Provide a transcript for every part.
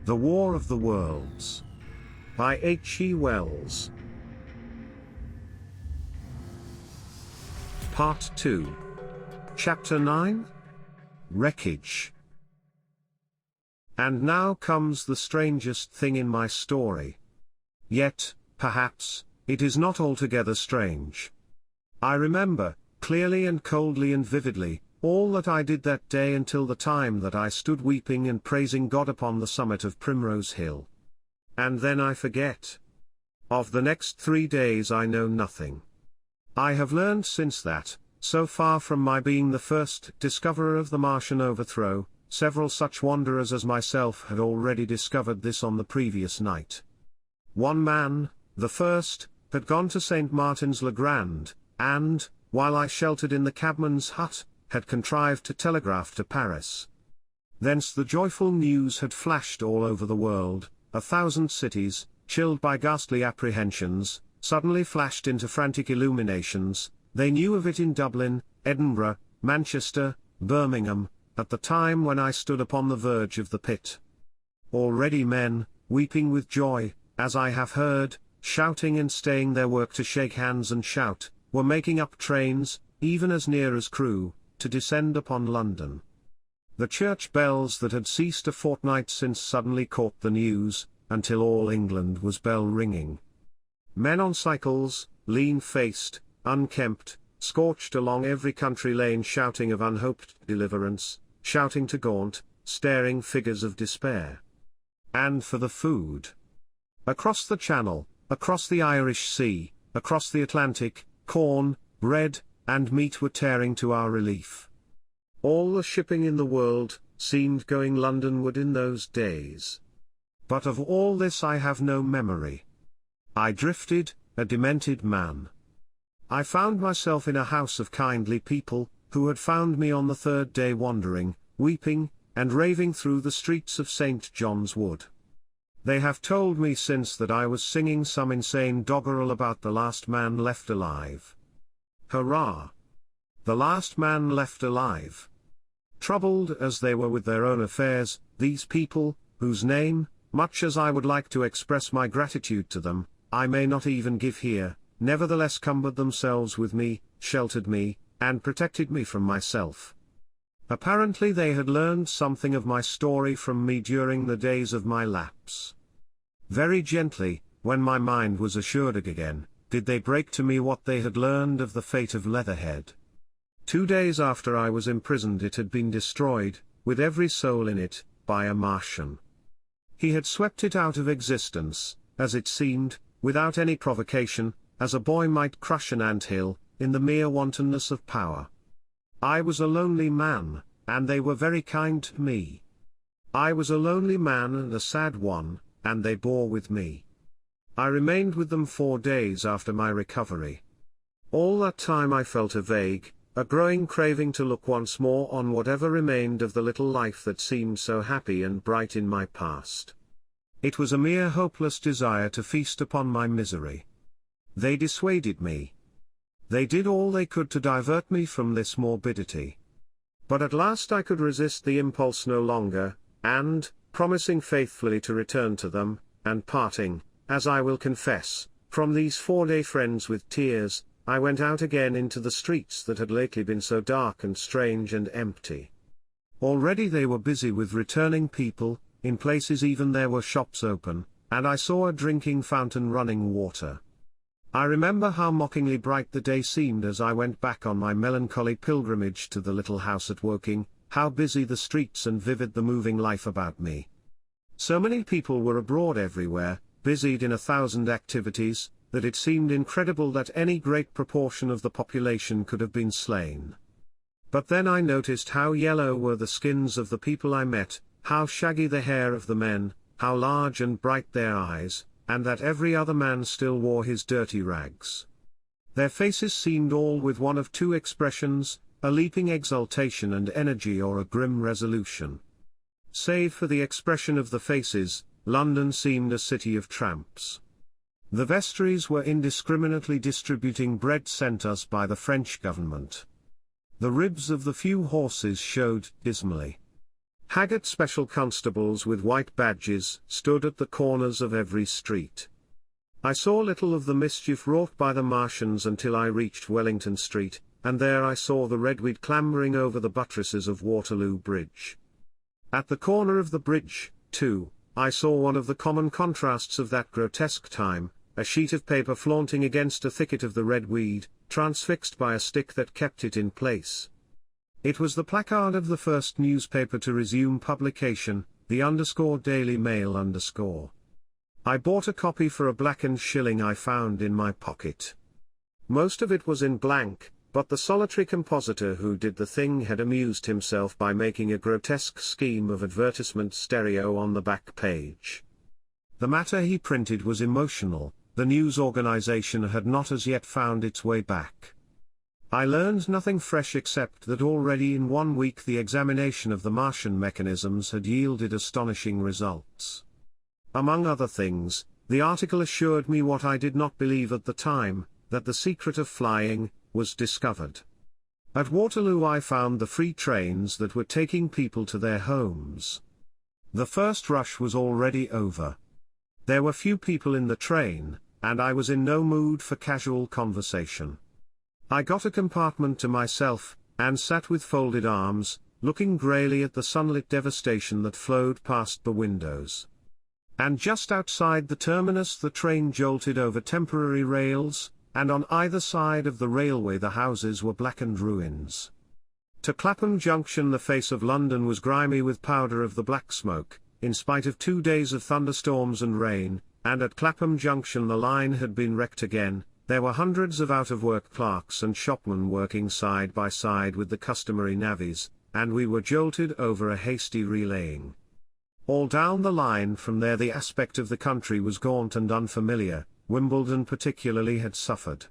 The War of the Worlds. By H.G. Wells. Part 2. Chapter 9? Wreckage. And now comes the strangest thing in my story. Yet, perhaps, it is not altogether strange. I remember, clearly and coldly and vividly, all that I did that day until the time that I stood weeping and praising God upon the summit of Primrose Hill. And then I forget. Of the next 3 days I know nothing. I have learned since that, so far from my being the first discoverer of the Martian overthrow, several such wanderers as myself had already discovered this on the previous night. One man, the first, had gone to St. Martin's-le-Grand, and, while I sheltered in the cabman's hut, had contrived to telegraph to Paris. Thence the joyful news had flashed all over the world. 1,000 cities, chilled by ghastly apprehensions, suddenly flashed into frantic illuminations. They knew of it in Dublin, Edinburgh, Manchester, Birmingham, at the time when I stood upon the verge of the pit. Already men, weeping with joy, as I have heard, shouting and staying their work to shake hands and shout, were making up trains, even as near as Crewe, to descend upon London. The church bells that had ceased a fortnight since suddenly caught the news, until all England was bell-ringing. Men on cycles, lean-faced, unkempt, scorched along every country lane shouting of unhoped deliverance, shouting to gaunt, staring figures of despair. And for the food. Across the Channel, across the Irish Sea, across the Atlantic, corn, bread, and meat were tearing to our relief. All the shipping in the world seemed going Londonward in those days. But of all this I have no memory. I drifted, a demented man. I found myself in a house of kindly people, who had found me on the 3rd day wandering, weeping, and raving through the streets of St. John's Wood. They have told me since that I was singing some insane doggerel about the last man left alive. Hurrah! The last man left alive. Troubled as they were with their own affairs, these people, whose name, much as I would like to express my gratitude to them, I may not even give here, nevertheless cumbered themselves with me, sheltered me, and protected me from myself. Apparently they had learned something of my story from me during the days of my lapse. Very gently, when my mind was assured again, did they break to me what they had learned of the fate of Leatherhead. 2 days after I was imprisoned it had been destroyed, with every soul in it, by a Martian. He had swept it out of existence, as it seemed, without any provocation, as a boy might crush an ant-hill, in the mere wantonness of power. I was a lonely man, and they were very kind to me. I was a lonely man and a sad one, and they bore with me. I remained with them 4 days after my recovery. All that time I felt a growing craving to look once more on whatever remained of the little life that seemed so happy and bright in my past. It was a mere hopeless desire to feast upon my misery. They dissuaded me. They did all they could to divert me from this morbidity. But at last I could resist the impulse no longer, and, promising faithfully to return to them, and parting, as I will confess, from these 4-day friends with tears, I went out again into the streets that had lately been so dark and strange and empty. Already they were busy with returning people, in places even there were shops open, and I saw a drinking fountain running water. I remember how mockingly bright the day seemed as I went back on my melancholy pilgrimage to the little house at Woking, how busy the streets and vivid the moving life about me. So many people were abroad everywhere, busied in 1,000 activities, that it seemed incredible that any great proportion of the population could have been slain. But then I noticed how yellow were the skins of the people I met, how shaggy the hair of the men, how large and bright their eyes, and that every other man still wore his dirty rags. Their faces seemed all with one of 2 expressions, a leaping exultation and energy or a grim resolution. Save for the expression of the faces, London seemed a city of tramps. The vestries were indiscriminately distributing bread sent us by the French government. The ribs of the few horses showed dismally. Haggard special constables with white badges stood at the corners of every street. I saw little of the mischief wrought by the Martians until I reached Wellington Street, and there I saw the redweed clambering over the buttresses of Waterloo Bridge. At the corner of the bridge, too, I saw one of the common contrasts of that grotesque time, a sheet of paper flaunting against a thicket of the redweed, transfixed by a stick that kept it in place. It was the placard of the first newspaper to resume publication, the Daily Mail I bought a copy for a blackened shilling I found in my pocket. Most of it was in blank, but the solitary compositor who did the thing had amused himself by making a grotesque scheme of advertisement stereo on the back page. The matter he printed was emotional, the news organization had not as yet found its way back. I learned nothing fresh except that already in 1 week the examination of the Martian mechanisms had yielded astonishing results. Among other things, the article assured me what I did not believe at the time, that the secret of flying was discovered. At Waterloo I found the free trains that were taking people to their homes. The first rush was already over. There were few people in the train, and I was in no mood for casual conversation. I got a compartment to myself, and sat with folded arms, looking greyly at the sunlit devastation that flowed past the windows. And just outside the terminus the train jolted over temporary rails, and on either side of the railway the houses were blackened ruins. To Clapham Junction the face of London was grimy with powder of the black smoke, in spite of 2 days of thunderstorms and rain, and at Clapham Junction the line had been wrecked again. There were hundreds of out-of-work clerks and shopmen working side by side with the customary navvies, and we were jolted over a hasty relaying. All down the line from there the aspect of the country was gaunt and unfamiliar. Wimbledon particularly had suffered.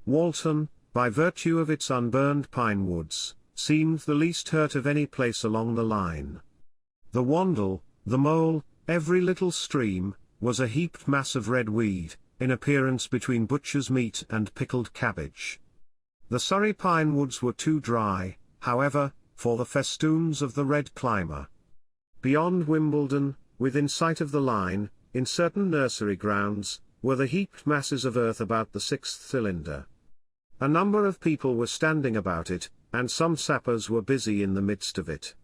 Walton, by virtue of its unburned pine woods, seemed the least hurt of any place along the line. The Wandle, the Mole, every little stream, was a heaped mass of red weed, in appearance between butcher's meat and pickled cabbage. The Surrey pine woods were too dry, however, for the festoons of the red climber. Beyond Wimbledon, within sight of the line, in certain nursery grounds, were the heaped masses of earth about the 6th cylinder. A number of people were standing about it, and some sappers were busy in the midst of it.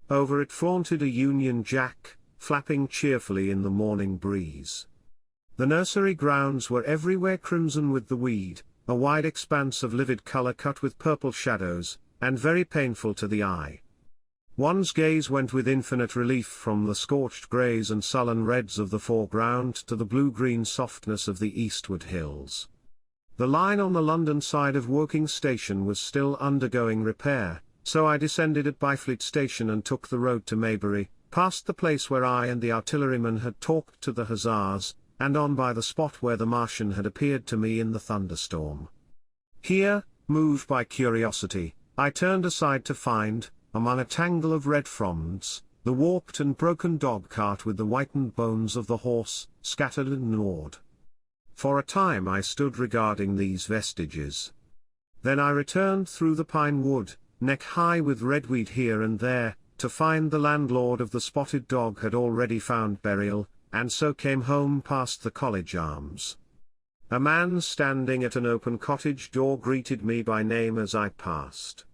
Over it flaunted a Union Jack, flapping cheerfully in the morning breeze. The nursery grounds were everywhere crimson with the weed, a wide expanse of livid color cut with purple shadows, and very painful to the eye. One's gaze went with infinite relief from the scorched greys and sullen reds of the foreground to the blue-green softness of the eastward hills. The line on the London side of Woking Station was still undergoing repair, so I descended at Byfleet Station and took the road to Maybury, past the place where I and the artilleryman had talked to the hussars, and on by the spot where the Martian had appeared to me in the thunderstorm. Here, moved by curiosity, I turned aside to find, among a tangle of red fronds, the warped and broken dog-cart with the whitened bones of the horse, scattered and gnawed. For a time I stood regarding these vestiges. Then I returned through the pine wood, neck-high with redweed here and there, to find the landlord of the Spotted Dog had already found burial, and so came home past the College Arms. A man standing at an open cottage door greeted me by name as I passed.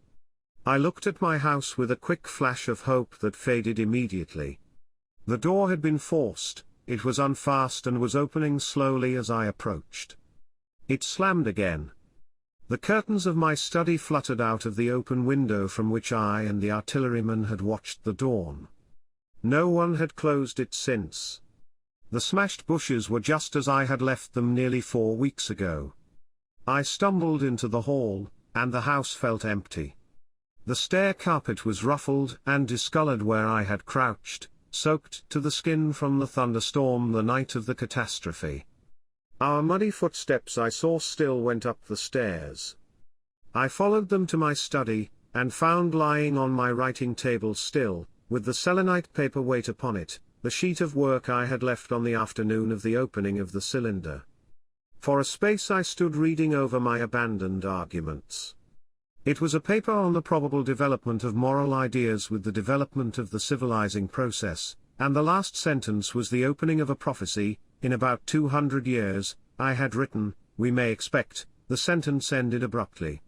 I looked at my house with a quick flash of hope that faded immediately. The door had been forced, it was unfast and was opening slowly as I approached. It slammed again. The curtains of my study fluttered out of the open window from which I and the artilleryman had watched the dawn. No one had closed it since. The smashed bushes were just as I had left them nearly 4 weeks ago. I stumbled into the hall, and the house felt empty. The stair carpet was ruffled and discolored where I had crouched, soaked to the skin from the thunderstorm the night of the catastrophe. Our muddy footsteps I saw still went up the stairs. I followed them to my study, and found lying on my writing table still, with the selenite paper weight upon it, the sheet of work I had left on the afternoon of the opening of the cylinder. For a space I stood reading over my abandoned arguments. It was a paper on the probable development of moral ideas with the development of the civilizing process, and the last sentence was the opening of a prophecy. In about 200 years, I had written, we may expect. The sentence ended abruptly.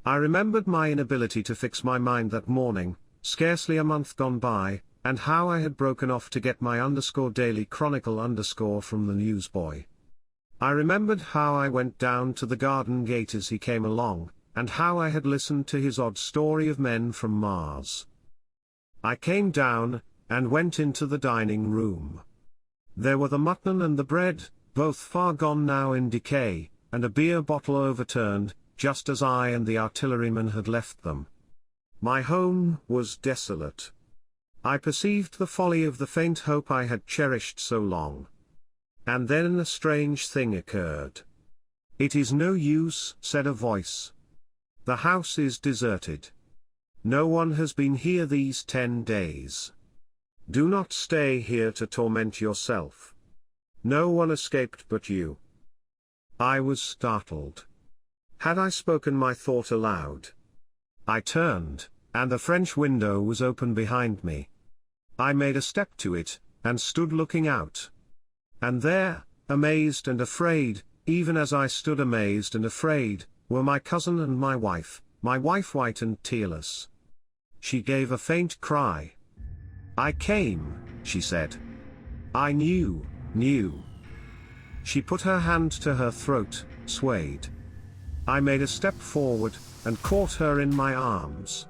I remembered my inability to fix my mind that morning, scarcely a month gone by, and how I had broken off to get my _daily chronicle _ from the newsboy. I remembered how I went down to the garden gate as he came along, and how I had listened to his odd story of men from Mars. I came down, and went into the dining room. There were the mutton and the bread, both far gone now in decay, and a beer bottle overturned, just as I and the artilleryman had left them. My home was desolate. I perceived the folly of the faint hope I had cherished so long. And then a strange thing occurred. "It is no use," said a voice. "The house is deserted. No one has been here these 10 days. Do not stay here to torment yourself. No one escaped but you." I was startled. Had I spoken my thought aloud? I turned, and the French window was open behind me. I made a step to it, and stood looking out. And there, amazed and afraid, even as I stood amazed and afraid, were my cousin and my wife white and tearless. She gave a faint cry. "I came," she said. "I knew." She put her hand to her throat, swayed. I made a step forward, and caught her in my arms.